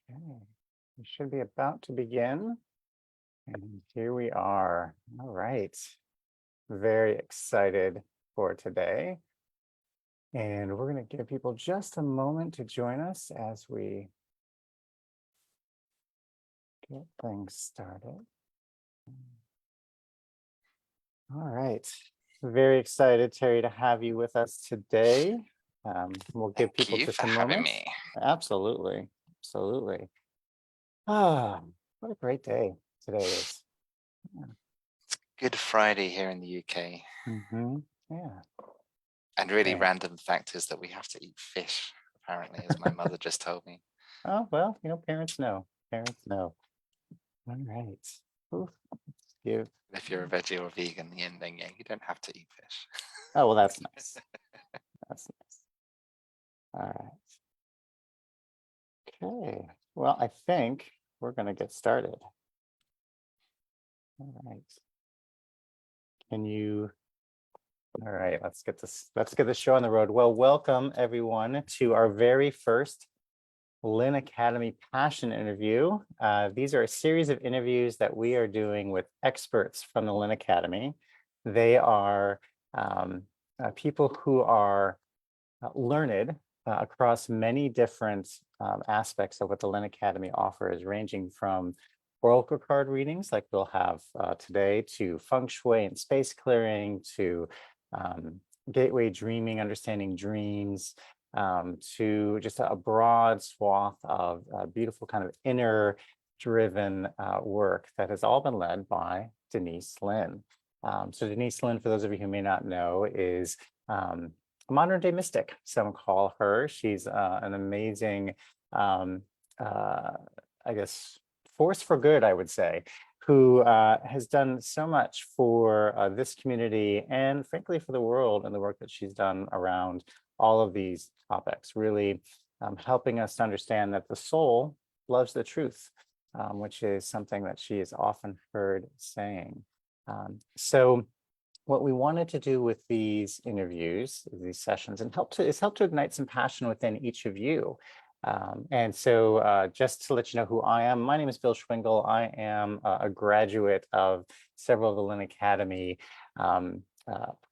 Okay, we should be about to begin. And here we are. All right. Very excited for today. And we're going to give people just a moment to join us as we get things started. All right. Very excited, Terry, to have you with us today. We'll give Thank people you just for a having moment. me. Absolutely. Absolutely. Ah, what a great day today is. Good Friday here in the UK. Yeah. And really Okay. random fact is that we have to eat fish, apparently, as my mother just told me. Oh, well, parents know. Parents know. All right. Oof. Let's give. If you're a veggie or a vegan, then yeah, you don't have to eat fish. Oh, well, that's nice. That's nice. All right. Okay. Well, I think we're going to get started. All right. Can you? All right. Let's get this show on the road. Well, welcome everyone to our very first Linn Academy Passion Interview. These are a series of interviews that we are doing with experts from the Linn Academy. They are people who are learned across many different aspects of what the Linn Academy offers, ranging from oracle card readings like we'll have today, to feng shui and space clearing, to gateway dreaming, understanding dreams, to just a broad swath of beautiful kind of inner driven work that has all been led by Denise Linn. So Denise Linn, for those of you who may not know, is a modern day mystic, some call her. She's an amazing, I guess, force for good, I would say, who has done so much for this community and frankly for the world, and the work that she's done around all of these topics, really helping us to understand that the soul loves the truth, which is something that she is often heard saying. So what we wanted to do with these interviews, these sessions, and help to ignite some passion within each of you. And so just to let you know who I am, my name is Bill Schwingel. I am a graduate of several of the Linn Academy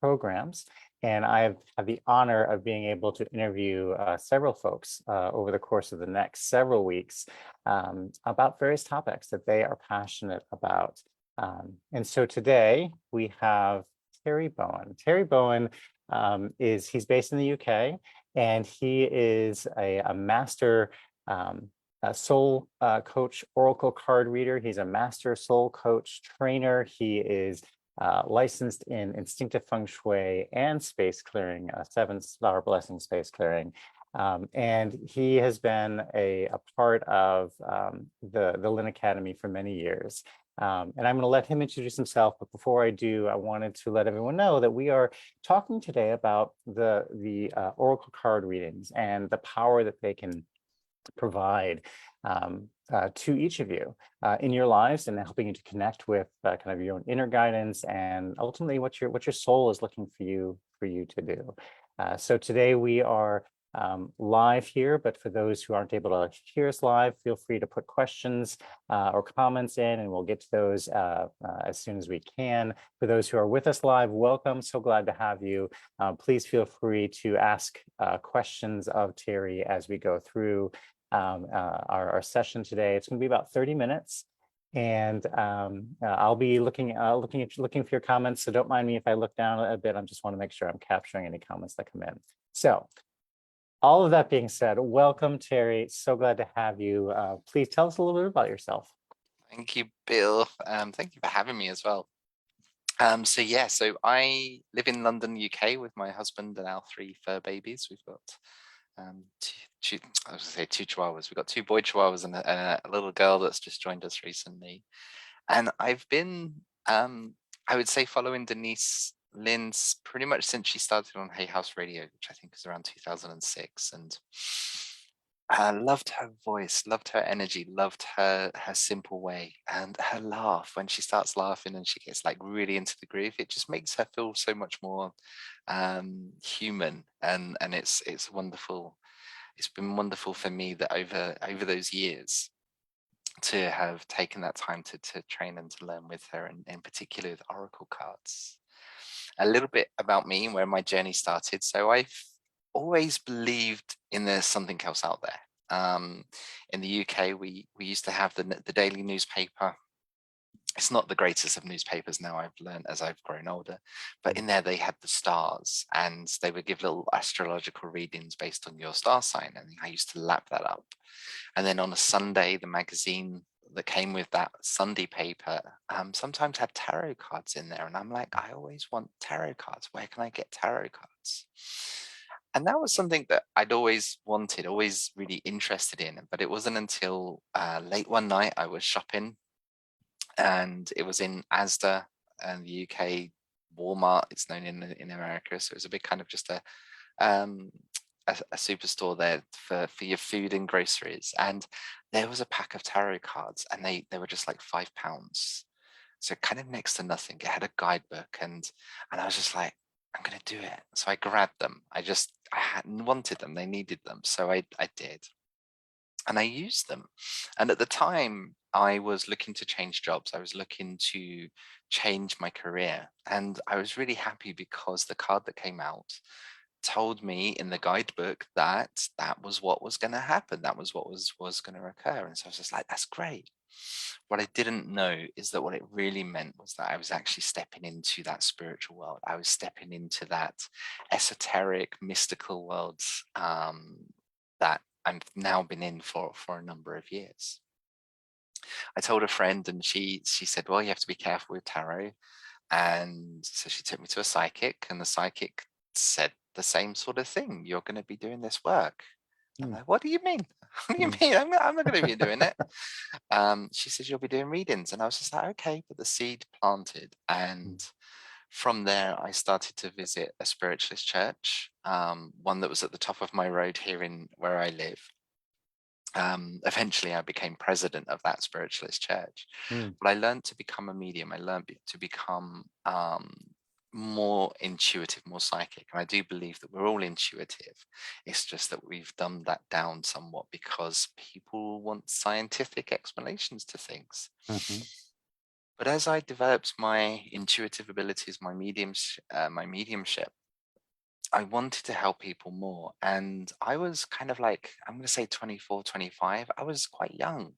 programs. And I've had the honor of being able to interview several folks over the course of the next several weeks about various topics that they are passionate about. And so today we have Terry Bowen. Terry Bowen he's based in the UK, and he is a master a soul coach, oracle card reader. He's a master soul coach trainer. He is licensed in instinctive feng shui and space clearing, 7-star blessing space clearing. And he has been a part of the Linn Academy for many years. And I'm going to let him introduce himself. But before I do, I wanted to let everyone know that we are talking today about the oracle card readings and the power that they can provide to each of you in your lives, and helping you to connect with kind of your own inner guidance and ultimately what your soul is looking for you to do. So today we are live here, but for those who aren't able to hear us live, feel free to put questions or comments in, and we'll get to those as soon as we can. For those who are with us live, welcome. So glad to have you. Please feel free to ask questions of Terry as we go through our session today. It's going to be about 30 minutes. And I'll be looking for your comments. So don't mind me if I look down a bit. I just want to make sure I'm capturing any comments that come in. So all of that being said, welcome, Terry. So glad to have you. Please tell us a little bit about yourself. Thank you, Bill. Thank you for having me as well. So I live in London, UK with my husband and our 3 fur babies. We've got I was going to say 2 chihuahuas. We've got 2 boy chihuahuas and a little girl that's just joined us recently. And I've been, I would say, following Denise Linn's pretty much since she started on Hay House Radio, which I think was around 2006. And I loved her voice, loved her energy, loved her simple way, and her laugh. When she starts laughing and she gets like really into the groove, it just makes her feel so much more human, and it's wonderful it's been wonderful for me that over those years to have taken that time to train and to learn with her, and in particular with oracle cards. A little bit about me and where my journey started. So I've always believed in there's something else out there. In the UK, we used to have the daily newspaper. It's not the greatest of newspapers now, I've learned as I've grown older, but in there they had the stars, and they would give little astrological readings based on your star sign, and I used to lap that up. And then on a Sunday, the magazine that came with that Sunday paper sometimes had tarot cards in there. And I'm like, I always want tarot cards. Where can I get tarot cards? And that was something that I'd always wanted, always really interested in. But it wasn't until late one night I was shopping, and it was in Asda and the UK, Walmart, it's known in America. So it was a big kind of just um, a superstore there for your food and groceries. And there was a pack of tarot cards, and they were just like £5. So kind of next to nothing. It had a guidebook, and I was just like, I'm gonna do it. So I grabbed them. I hadn't wanted them. They needed them. So I did. And I used them. And at the time, I was looking to change jobs. I was looking to change my career. And I was really happy because the card that came out told me in the guidebook that that was what was going to happen. That was what was going to occur. And so I was just like, that's great. What I didn't know is that what it really meant was that I was actually stepping into that spiritual world. I was stepping into that esoteric, mystical world that I've now been in for a number of years. I told a friend, and she said, well, you have to be careful with tarot. And so she took me to a psychic, and the psychic said the same sort of thing. You're going to be doing this work. I'm like, what do you mean? What do you mean? I'm not going to be doing it. She says, you'll be doing readings. And I was just like, okay, but the seed planted. And from there, I started to visit a spiritualist church, one that was at the top of my road here in where I live. Eventually I became president of that spiritualist church. But I learned to become a medium. I learned to become more intuitive, more psychic. And I do believe that we're all intuitive. It's just that we've dumbed that down somewhat because people want scientific explanations to things. But as I developed my intuitive abilities, my mediumship, I wanted to help people more. And I was kind of like, I'm going to say 24, 25. I was quite young.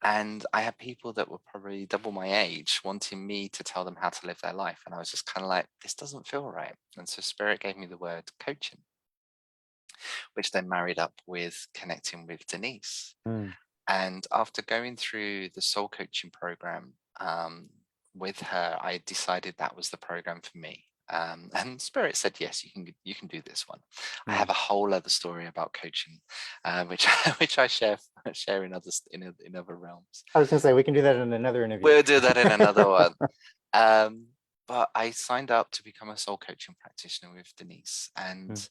And I had people that were probably double my age wanting me to tell them how to live their life. And I was just kind of like, this doesn't feel right. And so Spirit gave me the word coaching, which then married up with connecting with Denise. And after going through the soul coaching program with her, I decided that was the program for me. And Spirit said, yes, you can do this one. I have a whole other story about coaching, which which I share in other realms. I was going to say, we can do that in another interview. We'll do that in another one. But I signed up to become a soul coaching practitioner with Denise, and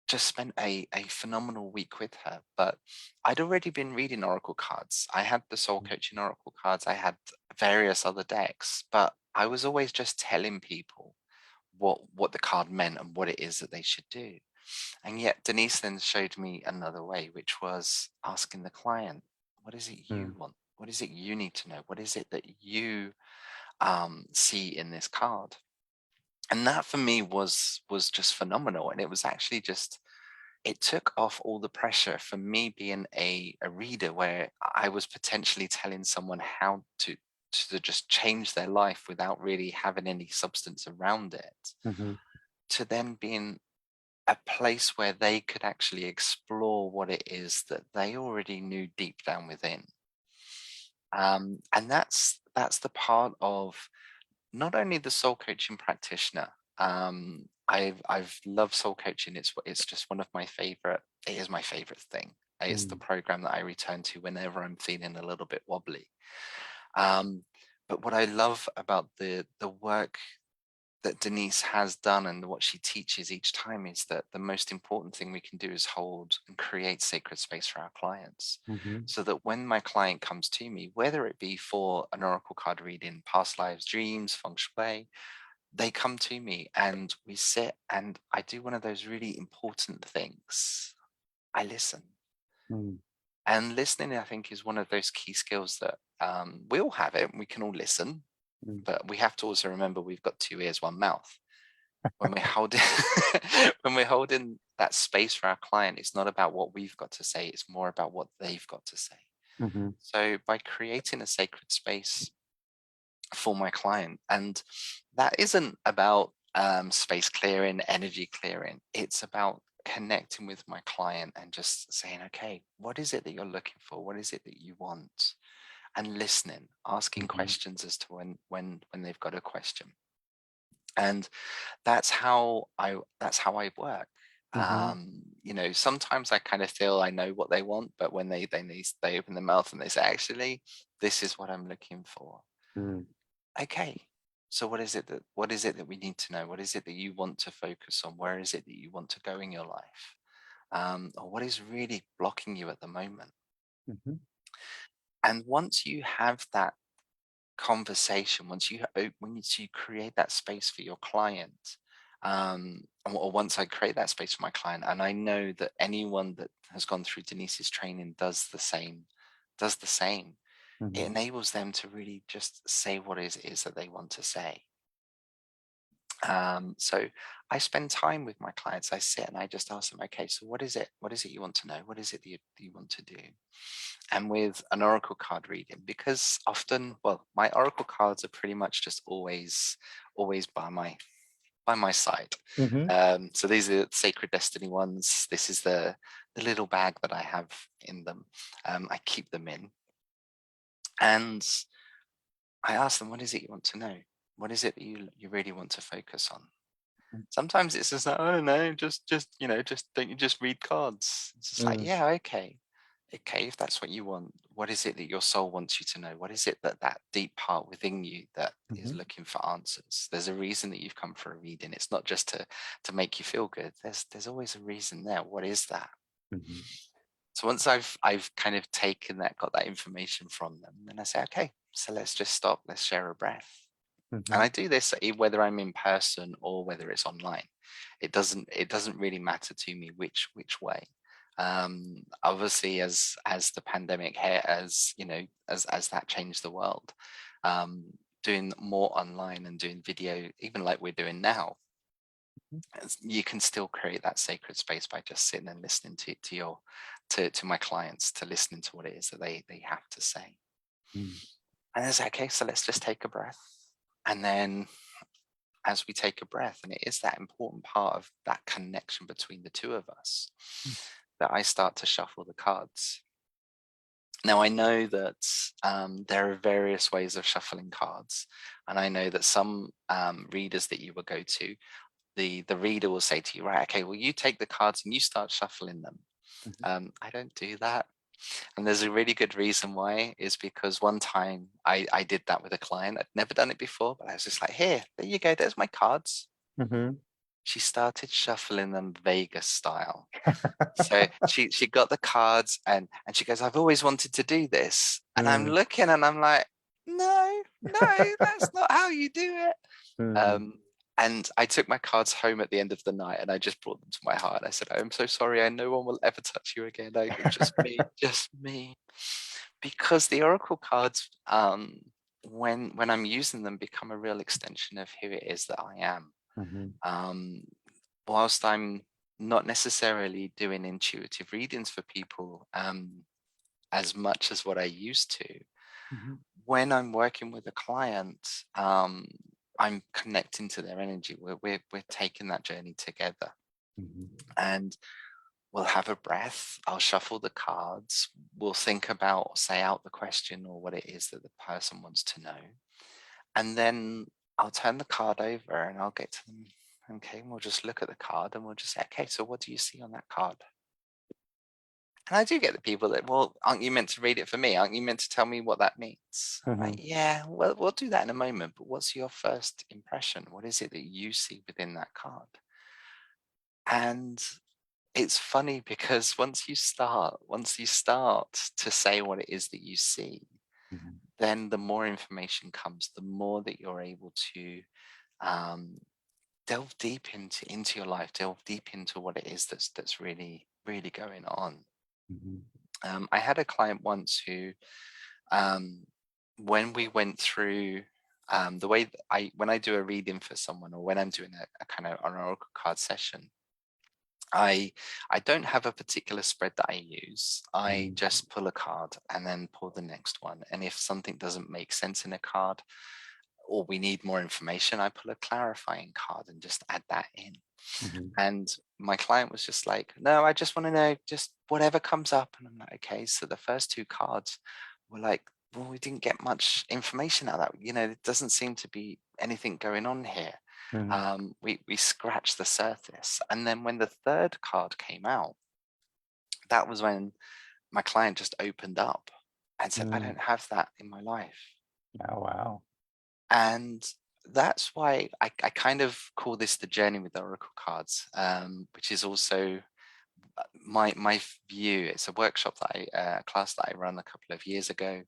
just spent a phenomenal week with her. But I'd already been reading oracle cards. I had the soul coaching oracle cards. I had various other decks, but I was always just telling people what the card meant and what it is that they should do. And yet Denise then showed me another way, which was asking the client, what is it you want? What is it you need to know? What is it that you see in this card? And that for me was just phenomenal. And it was actually just, it took off all the pressure for me being a reader, where I was potentially telling someone how to just change their life without really having any substance around it, to then being a place where they could actually explore what it is that they already knew deep down within. And that's the part of not only the soul coaching practitioner. I've loved soul coaching. It's just one of my favorite. It is my favorite thing. It's the program that I return to whenever I'm feeling a little bit wobbly. But what I love about the work that Denise has done and what she teaches each time is that the most important thing we can do is hold and create sacred space for our clients. So that when my client comes to me, whether it be for an oracle card reading, past lives, dreams, feng shui, they come to me and we sit, and I do one of those really important things. I listen. Mm. And listening, I think, is one of those key skills that we all have it. We can all listen, Mm. but we have to also remember we've got 2 ears, 1 mouth. When we're holding when we're holding that space for our client, it's not about what we've got to say, it's more about what they've got to say. Mm-hmm. So by creating a sacred space for my client, and that isn't about space clearing, energy clearing, it's about connecting with my client and just saying, okay, what is it that you're looking for, what is it that you want, and listening, asking Mm-hmm. questions as to when they've got a question. And that's how I work. Mm-hmm. Sometimes I kind of feel I know what they want, but when they open their mouth and they say, actually, this is what I'm looking for. Mm. Okay, so what is it that we need to know? What is it that you want to focus on? Where is it that you want to go in your life? Or what is really blocking you at the moment? Mm-hmm. And once you have that conversation, once you create that space for your client, or once I create that space for my client, and I know that anyone that has gone through Denise's training does the same, it Mm-hmm. enables them to really just say what it is that they want to say. So I spend time with my clients. I sit and I just ask them, okay, so what is it? What is it you want to know? What is it that you want to do? And with an oracle card reading, because often, well, my oracle cards are pretty much just always by my side. Mm-hmm. So these are the sacred destiny ones. This is the little bag that I have in them. I keep them in, and I ask them, what is it you want to know? What is it that you really want to focus on? Sometimes it's just like, oh no, just don't you just read cards? It's just like, Mm. yeah, okay, if that's what you want, what is it that your soul wants you to know? What is it that deep part within you that is Mm-hmm. looking for answers? There's a reason that you've come for a reading. It's not just to make you feel good. There's always a reason there. What is that? Mm-hmm. So once I've kind of taken that, got that information from them, then I say, okay, so let's just stop. Let's share a breath. And Mm-hmm. I do this whether I'm in person or whether it's online. It doesn't really matter to me which way. Obviously, as the pandemic hit, as that changed the world, um, doing more online and doing video, even like we're doing now, you can still create that sacred space by just sitting and listening to my clients, to listening to what it is that they have to say. Mm. And I say, okay, so let's just take a breath. And then as we take a breath, and it is that important part of that connection between the two of us, that I start to shuffle the cards. Now, I know that there are various ways of shuffling cards, and I know that some readers that you will go to, the reader will say to you, right, okay, well, you take the cards and you start shuffling them. Mhm. I don't do that. And there's a really good reason why, is because one time I did that with a client. I'd never done it before, but I was just like, here, there you go, there's my cards. Mhm. She started shuffling them Vegas style. So she got the cards and she goes, I've always wanted to do this. And I'm Mm. looking and I'm like, no, that's not how you do it. Mm. Um, and I took my cards home at the end of the night and I just brought them to my heart. I said, I'm so sorry. I no one will ever touch you again. Just me, just me. Because the oracle cards, when I'm using them, become a real extension of who it is that I am. Mhm. Um, whilst I'm not necessarily doing intuitive readings for people as much as what I used to, Mhm. when I'm working with a client, I'm connecting to their energy. We're taking that journey together, Mhm. and we'll have a breath. I'll shuffle the cards. We'll think about, say out the question or what it is that the person wants to know, and then I'll turn the card over and I'll get to them. Okay, and we'll just look at the card and we'll just say, okay, so what do you see on that card? And I do get the people that, well, aren't you meant to read it for me? Aren't you meant to tell me what that means? I'm like, Mhm. yeah, well, we'll do that in a moment. But what's your first impression? What is it that you see within that card? And it's funny because once you start to say what it is that you see, Mhm. then the more information comes, the more that you're able to um, delve deep into your life, delve deep into what it is that's really really going on. Mhm. I had a client once who, um, when we went through, the way that when I do a reading for someone, or when I'm doing a kind of an oracle card session, I I don't have a particular spread that I use. I Mhm. just pull a card and then pull the next one. And if something doesn't make sense in a card, or we need more information, I pull a clarifying card and just add that in. Mhm. And my client was just like, no, I just want to know just whatever comes up. And I'm like, okay. So the first two cards were like, well, we didn't get much information out of that. It doesn't seem to be anything going on here. Mhm. We scratched the surface. And then when the third card came out, that was when my client just opened up and said, I Mhm. don't have that in my life. Oh, wow. And that's why I kind of call this the journey with oracle cards, which is also my view. It's a workshop that a class that I ran a couple of years ago,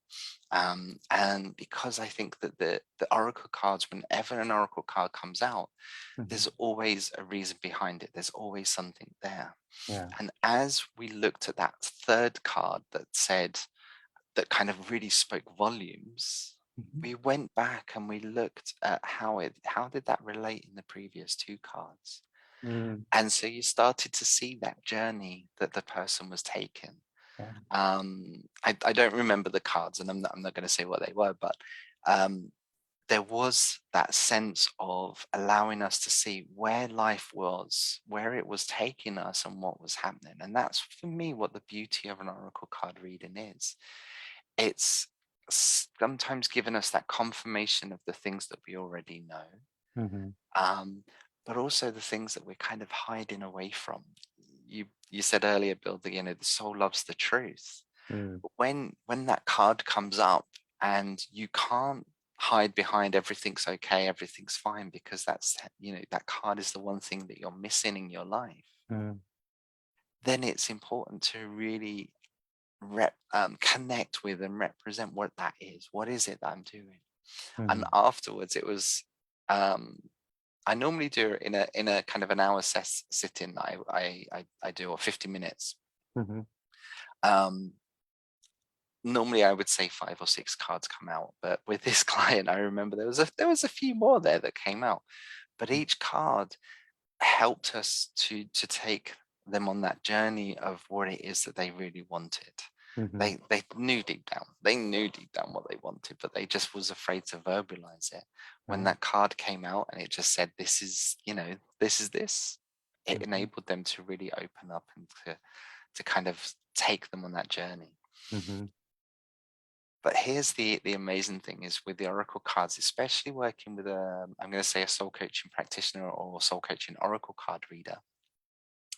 and because I think that the oracle cards, whenever an oracle card comes out, Mhm. there's always a reason behind it. There's always something there. Yeah. And as we looked at that third card that kind of really spoke volumes, Mhm. we went back and we looked at how did that relate in the previous two cards. Mm. And so you started to see that journey that the person was taking. Yeah. I don't remember the cards, and I'm not going to say what they were, but um, there was that sense of allowing us to see where life was, where it was taking us, and what was happening. And that's, for me, what the beauty of an oracle card reading is. It's sometimes giving us that confirmation of the things that we already know, Mhm. um, but also the things that we're kind of hiding away from. You said earlier, Bill, that the soul loves the truth. Mm. But when that card comes up and you can't hide behind everything's okay, everything's fine, because that card is the one thing that you're missing in your life, Mm. then it's important to really connect with and represent what that is. What is it that I'm doing? And Mhm. afterwards, it was. Um, I normally do it in a kind of an hour sitting that I do, or 50 minutes. Mhm. Um, Normally I would say 5 or 6 cards come out, but with this client, I remember there was a few more there that came out, but each card helped us to take them on that journey of what it is that they really wanted. Mhm. They knew deep down, what they wanted, but they just was afraid to verbalize it. When Right. that card came out and it just said, this is this, it Mhm. enabled them to really open up and to kind of take them on that journey. Mhm. But here's the amazing thing is with the oracle cards, especially working with I'm going to say a soul coaching practitioner or soul coaching oracle card reader,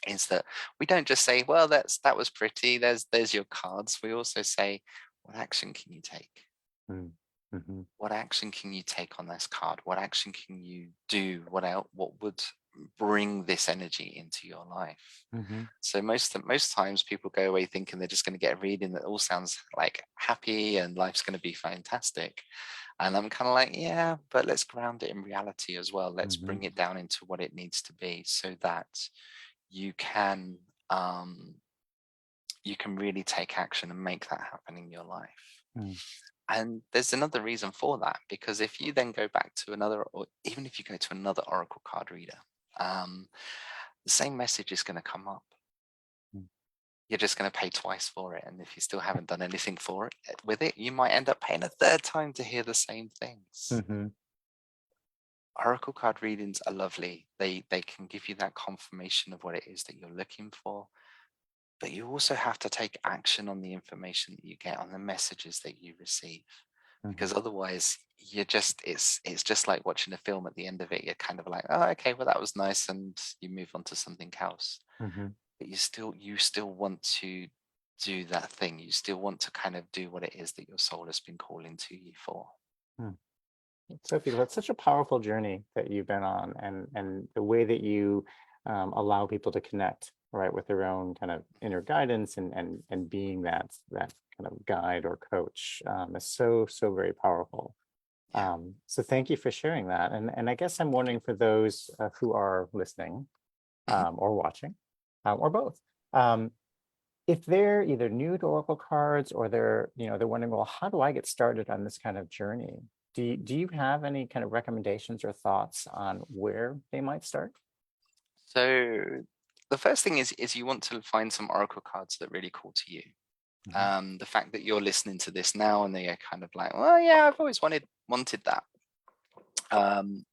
is that we don't just say, well, that was pretty, there's your cards. We also say, what action can you take? Mm. Mhm. What action can you take on this card? What action can you do? What would bring this energy into your life? Mhm. So most times people go away thinking they're just going to get a reading that all sounds like happy and life's going to be fantastic. And I'm kind of like, yeah, but let's ground it in reality as well. Let's Mhm. bring it down into what it needs to be, so that you can um, you can really take action and make that happen in your life. Mm. And there's another reason for that, because if you then go back to another, or even if you go to another oracle card reader, um, the same message is going to come up. Mm. You're just going to pay twice for it, and if you still haven't done anything for it with it, you might end up paying a third time to hear the same things. Mhm. Oracle card readings are lovely. They can give you that confirmation of what it is that you're looking for, but you also have to take action on the information that you get, on the messages that you receive, Mhm. because otherwise it's just like watching a film. At the end of it, you're kind of like, oh, okay, well, that was nice, and you move on to something else. Mhm. But you still want to do that thing. You still want to kind of do what it is that your soul has been calling to you for. Mm. Sophie, that's such a powerful journey that you've been on, and the way that you allow people to connect, right, with their own kind of inner guidance and being that kind of guide or coach is so very powerful. Yeah. So thank you for sharing that. And I guess I'm Thank you. wondering for those who are listening Mhm. or watching or both, um, if they're either new to Oracle cards or they're wondering, well, how do I get started on this kind of journey? Do you have any kind of recommendations or thoughts on where they might start? So the first thing is you want to find some oracle cards that really call to you. Mhm. The fact that you're listening to this now and they're kind of like, well, yeah, I've always wanted that. um,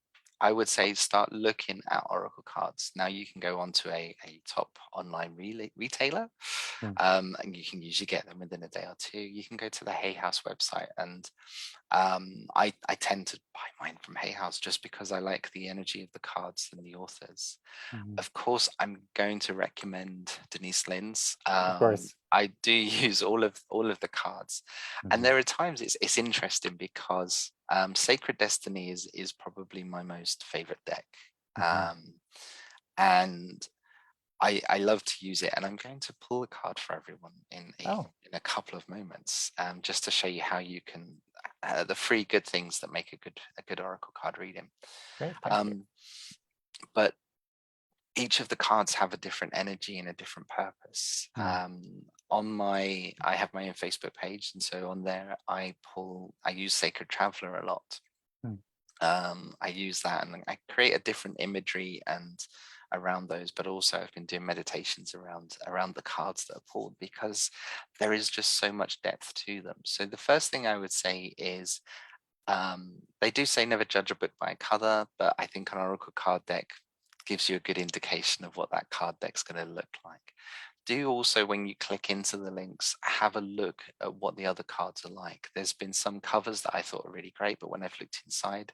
I would say start looking at Oracle cards. Now you can go onto a top online retailer, Mm, and you can usually get them within a day or two. You can go to the Hay House website, and I tend to buy mine from Hay House just because I like the energy of the cards and the authors. mhm. Of course, I'm going to recommend Denise Linn's. Of course. I do use all of the cards, and Mhm, there are times it's interesting because Sacred Destiny is probably my most favorite deck, mhm. um, and I love to use it. And I'm going to pull a card for everyone Oh, in a couple of moments, just to show you how you can the three good things that make a good Oracle card reading. great. Thank you. Um, but each of the cards have a different energy and a different purpose. Mm, I have my own Facebook page, and so on there, I use Sacred Traveler a lot. mm, I use that and I create a different imagery and around those, but also I've been doing meditations around the cards that are pulled because there is just so much depth to them. So the first thing I would say is they do say never judge a book by a cover, but I think an Oracle card deck gives you a good indication of what that card deck's going to look like. Do also, when you click into the links, have a look at what the other cards are like. There's been some covers that I thought were really great, but when I've looked inside,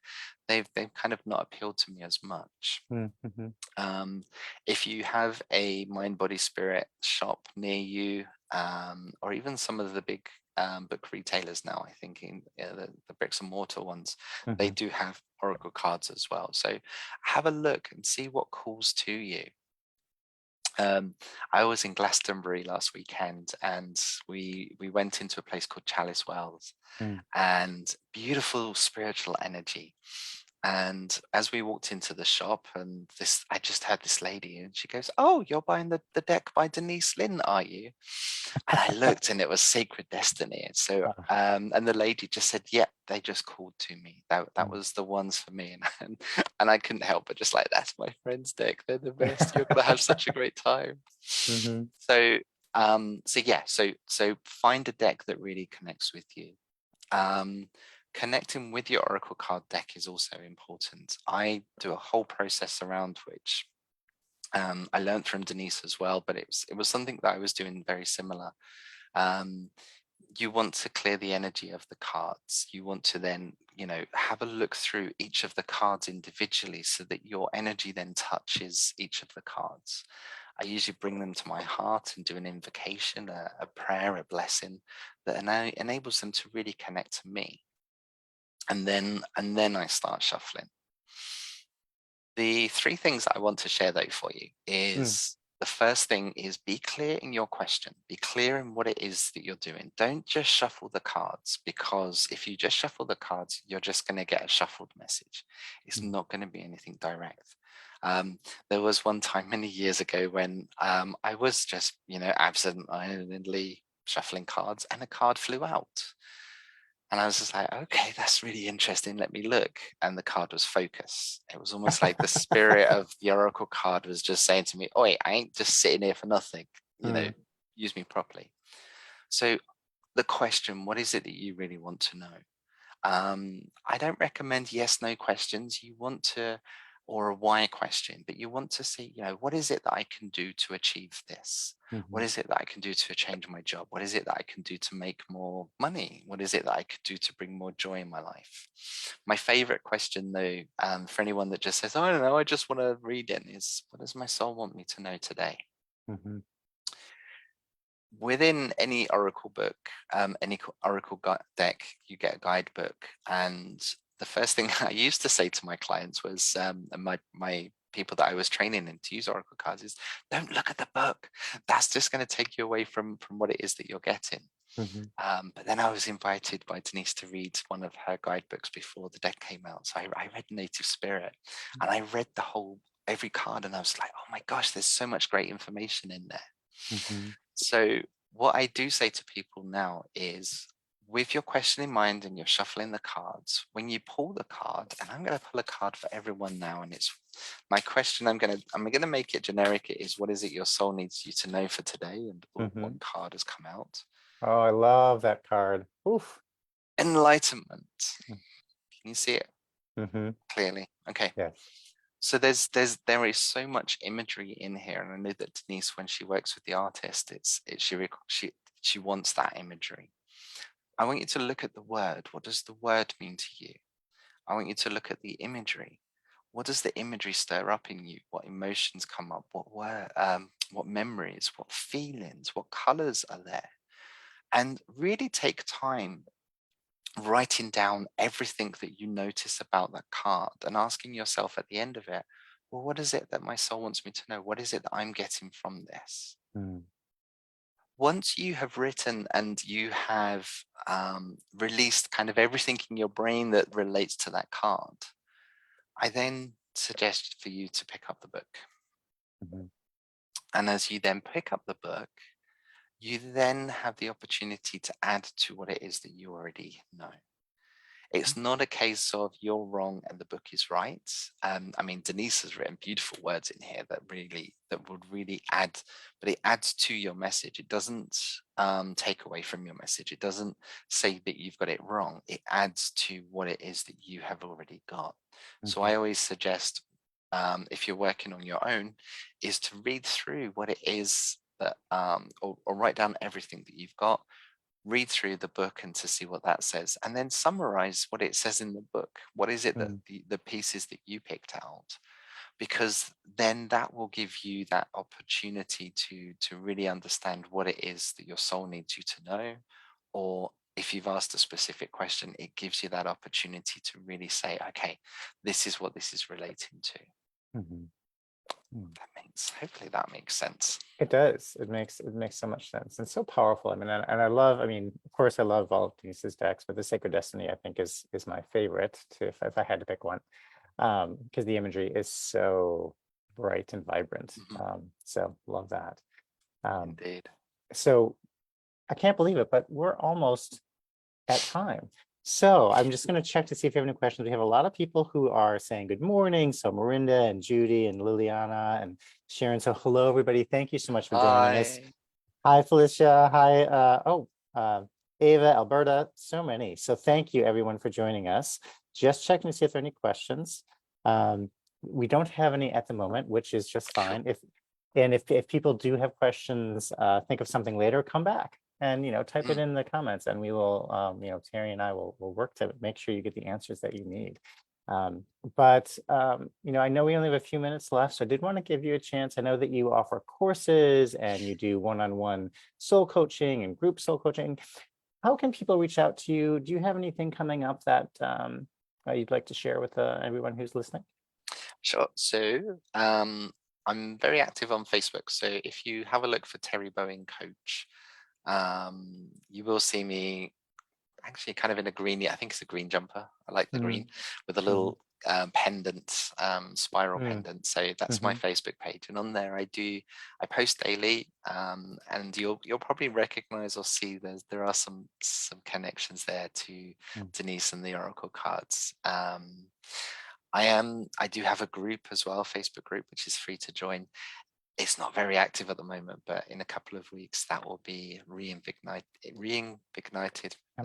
they've kind of not appealed to me as much. mm, mhm, If you have a mind body spirit shop near you, or even some of the big book retailers now, I think the bricks and mortar ones, they mhm, do have oracle cards as well. So have a look and see what calls to you. I was in Glastonbury last weekend, and we went into a place called Chalice Wells, mm. and beautiful spiritual energy. And as we walked into the shop, and I just had this lady, and she goes, "Oh, you're buying the deck by Denise Linn, are you?" And I looked, and it was Sacred Destiny. And so, Ah, and the lady just said, "Yeah, they just called to me. That mm. was the ones for me." And I couldn't help but just like, "That's my friend's deck. They're the best. You're gonna have such a great time." Mhm, So, so find a deck that really connects with you. Um, Connecting with your Oracle card deck is also important. I do a whole process around which I learned from Denise as well, but it was something that I was doing very similar. Um, you want to clear the energy of the cards. You want to then, have a look through each of the cards individually so that your energy then touches each of the cards. I usually bring them to my heart and do an invocation, a prayer, a blessing that enables them to really connect to me. And then I start shuffling. The three things I want to share though for you mm, is the first thing is be clear in your question. Be clear in what it is that you're doing. Don't just shuffle the cards, because if you just shuffle the cards, you're just going to get a shuffled message. It's mm. not going to be anything direct. Um, there was one time many years ago when I was just, absentmindedly shuffling cards, and a card flew out. And I was just like, okay, that's really interesting. Let me look. And the card was focus. It was almost like the spirit of the Oracle card was just saying to me, "Oi, I ain't just sitting here for nothing. Mm, Use me properly." So the question, what is it that you really want to know? I don't recommend yes, no questions. You want to, or a why question, but you want to see, what is it that I can do to achieve this? What mhm, is it that I can do to change my job? What is it that I can do to make more money? What is it that I could do to bring more joy in my life? My favorite question, though, for anyone that just says, "Oh, I don't know, I just want to read it," is, what does my soul want me to know today? mhm, Within any Oracle book, any Oracle deck, you get a guidebook. And the first thing I used to say to my clients was, and my people that I was training in to use Oracle cards is, don't look at the book. That's just going to take you away from what it is that you're getting. Mhm. But then I was invited by Denise to read one of her guidebooks before the deck came out. So I read Native Spirit, and I read every card, and I was like, oh my gosh, there's so much great information in there. Mhm. So what I do say to people now is, with your question in mind and you're shuffling the cards, when you pull the card, and I'm going to pull a card for everyone now, and it's my question. I'm going to make it generic. It is, what is it your soul needs you to know for today? And what Mhm. card has come out? Oh, I love that card. Oof. Enlightenment. Can you see it Mhm. clearly? Okay. Yes. So there is so much imagery in here, and I know that Denise, when she works with the artist, she wants that imagery. I want you to look at the word. What does the word mean to you? I want you to look at the imagery. What does the imagery stir up in you? What emotions come up? What memories? What feelings? What colors are there? And really take time writing down everything that you notice about that card and asking yourself at the end of it, well, what is it that my soul wants me to know? What is it that I'm getting from this? Mm. Once you have written and you have released kind of everything in your brain that relates to that card, I then suggest for you to pick up the book. Mhm. And as you then pick up the book, you then have the opportunity to add to what it is that you already know. It's not a case of you're wrong and the book is right. I mean, Denise has written beautiful words in here that would really add, but it adds to your message. It doesn't take away from your message. It doesn't say that you've got it wrong. It adds to what it is that you have already got. So Mhm. I always suggest, if you're working on your own, is to read through what it is that, or write down everything that you've got, read through the book and to see what that says, and then summarize what it says in the book. What is it that Mm. the pieces that you picked out? Because then that will give you that opportunity to really understand what it is that your soul needs you to know. Or if you've asked a specific question, it gives you that opportunity to really say, okay, this is what this is relating to. Mhm. Mm. Hopefully that makes sense. It does. It makes so much sense and so powerful. I mean, and I love. I mean, of course, I love all of Denise's decks, but the Sacred Destiny, I think, is my favorite. If I had to pick one, because the imagery is so bright and vibrant. Mhm. So love that. Um, Indeed. so I can't believe it, but we're almost at time. So I'm just going to check to see if you have any questions. We have a lot of people who are saying good morning. So Marinda and Judy and Liliana and Sharon. So hello, everybody. Thank you so much for joining us. Hi. Hi, Felicia. Hi. Ava, Alberta. So many. So thank you, everyone, for joining us. Just checking to see if there are any questions. We don't have any at the moment, which is just fine. If people do have questions, think of something later, come back and type it Mm. in the comments, and we will Terry and I will work to make sure you get the answers that you need. But I know we only have a few minutes left, so I did want to give you a chance. I know that you offer courses and you do one-on-one soul coaching and group soul coaching. How can people reach out to you? Do you have anything coming up that you'd like to share with everyone who's listening? Sure. So I'm very active on Facebook. So if you have a look for Terry Bowen Coach, you will see me actually kind of in a green. I think it's a green jumper. I like the green Mm, with a mhm, little pendant, spiral mm, pendant. So that's my mhm, Facebook page, and on there I post daily, and you'll probably recognize or see there are some connections there to mm, Denise and the Oracle cards. I do have a group as well, Facebook group, which is free to join. It's not very active at the moment, but in a couple of weeks that will be I'm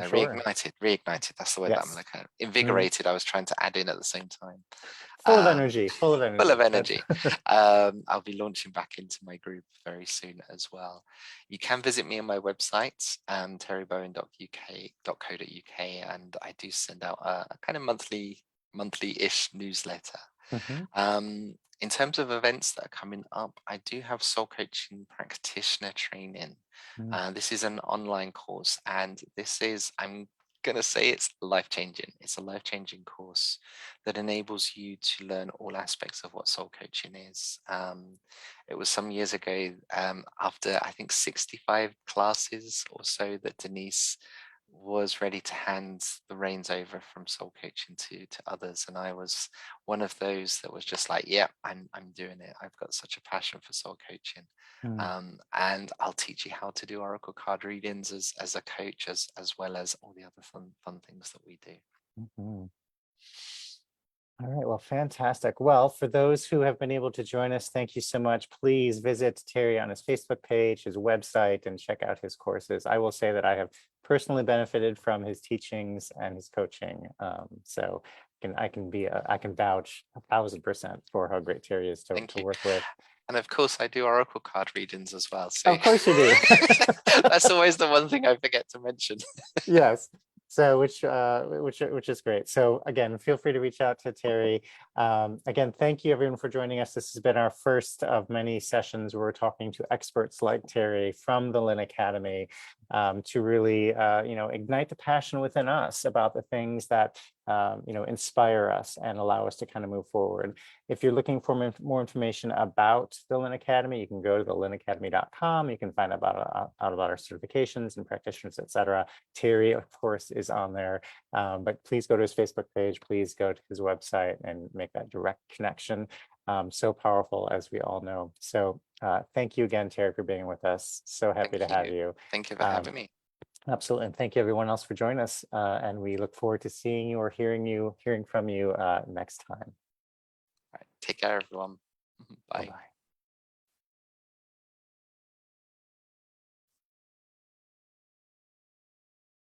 sure. reignited. That's the word that I'm Yes. looking at. Mm, Invigorated, I was trying to add in at the same time. full of Um, energy, full of Full of energy. energy. I'll be launching back into my group very soon as well. You can visit me on my website, terrybowen.uk.co.uk, and I do send out a kind of monthly-ish newsletter. Mhm, In terms of events that are coming up, I do have soul coaching practitioner training. mm, This is an online course, and I'm going to say it's life-changing. It's a life-changing course that enables you to learn all aspects of what soul coaching is. It was some years ago, after I think 65 classes or so, that Denise was ready to hand the reins over from soul coaching to others, and I was one of those that was just like, yeah, I'm doing it. I've got such a passion for soul coaching. Mm, And I'll teach you how to do oracle card readings as a coach, as well as all the other fun things that we do. mhm. All right, well, fantastic. Well, for those who have been able to join us, thank you so much. Please visit Terry on his Facebook page, his website, and check out his courses. I will say that I have personally benefited from his teachings and his coaching. So I can vouch 1,000% for how great Terry is Thank to you. work with. And of course, I do oracle card readings as well. So Of course you do. that's always the one thing I forget to mention. Yes. So which is great. So again, feel free to reach out to Terry. Again, thank you everyone for joining us. This has been our first of many sessions where we're talking to experts like Terry from the Linn Academy, to really ignite the passion within us about the things that inspire us and allow us to kind of move forward. If you're looking for more information about the Linn Academy, you can go to thelinnacademy.com. You can find out out about our certifications and practitioners, etc. Terry, of course, is on there, but please go to his Facebook page. Please go to his website and make that direct connection. So powerful, as we all know. So thank you again, Terry, for being with us. So happy to have you. Thank you for having me. Absolutely. And thank you everyone else for joining us. And we look forward to seeing you or hearing from you next time. All right, take care, everyone. Bye. Bye-bye.